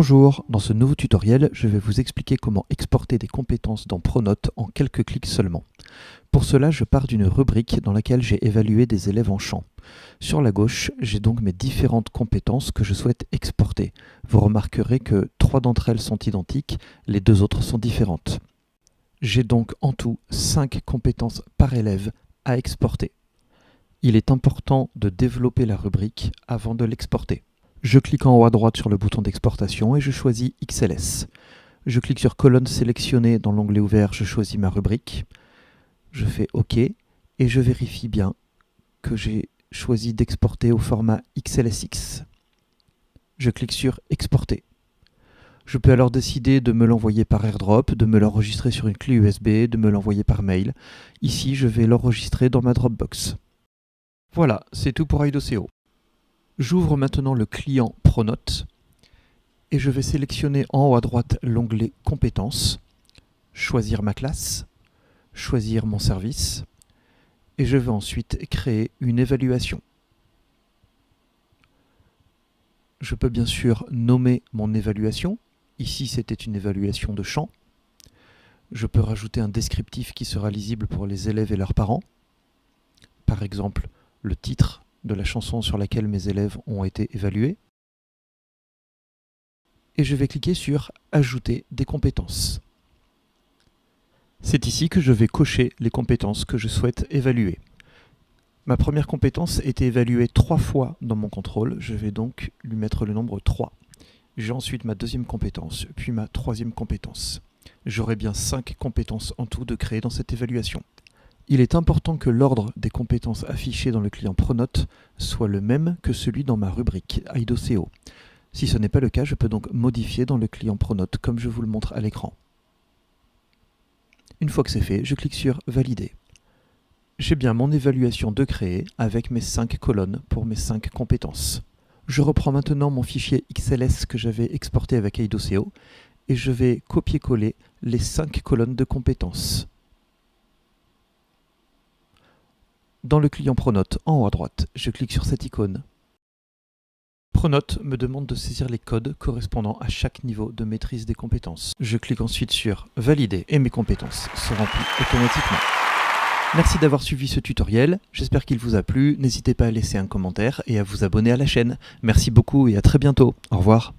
Bonjour, dans ce nouveau tutoriel, je vais vous expliquer comment exporter des compétences dans Pronote en quelques clics seulement. Pour cela, je pars d'une rubrique dans laquelle j'ai évalué des élèves en chant. Sur la gauche, j'ai donc mes différentes compétences que je souhaite exporter. Vous remarquerez que 3 d'entre elles sont identiques, les 2 autres sont différentes. J'ai donc en tout 5 compétences par élève à exporter. Il est important de développer la rubrique avant de l'exporter. Je clique en haut à droite sur le bouton d'exportation et je choisis XLS. Je clique sur colonne sélectionnée dans l'onglet ouvert, je choisis ma rubrique. Je fais OK et je vérifie bien que j'ai choisi d'exporter au format XLSX. Je clique sur exporter. Je peux alors décider de me l'envoyer par AirDrop, de me l'enregistrer sur une clé USB, de me l'envoyer par mail. Ici, je vais l'enregistrer dans ma Dropbox. Voilà, c'est tout pour Aidoseo. J'ouvre maintenant le client Pronote et je vais sélectionner en haut à droite l'onglet Compétences, choisir ma classe, choisir mon service et je vais ensuite créer une évaluation. Je peux bien sûr nommer mon évaluation. Ici, c'était une évaluation de chant. Je peux rajouter un descriptif qui sera lisible pour les élèves et leurs parents. Par exemple, le titre de la chanson sur laquelle mes élèves ont été évalués. Et je vais cliquer sur « Ajouter des compétences ». C'est ici que je vais cocher les compétences que je souhaite évaluer. Ma première compétence était évaluée 3 fois dans mon contrôle, je vais donc lui mettre le nombre 3. J'ai ensuite ma deuxième compétence, puis ma troisième compétence. J'aurai bien 5 compétences en tout de créer dans cette évaluation. Il est important que l'ordre des compétences affichées dans le client Pronote soit le même que celui dans ma rubrique Aidoseo. Si ce n'est pas le cas, je peux donc modifier dans le client Pronote comme je vous le montre à l'écran. Une fois que c'est fait, je clique sur Valider. J'ai bien mon évaluation de créer avec mes 5 colonnes pour mes 5 compétences. Je reprends maintenant mon fichier XLS que j'avais exporté avec Aidoseo et je vais copier-coller les 5 colonnes de compétences. Dans le client Pronote, en haut à droite, je clique sur cette icône. Pronote me demande de saisir les codes correspondant à chaque niveau de maîtrise des compétences. Je clique ensuite sur Valider et mes compétences se remplissent automatiquement. Merci d'avoir suivi ce tutoriel, j'espère qu'il vous a plu, n'hésitez pas à laisser un commentaire et à vous abonner à la chaîne. Merci beaucoup et à très bientôt, au revoir.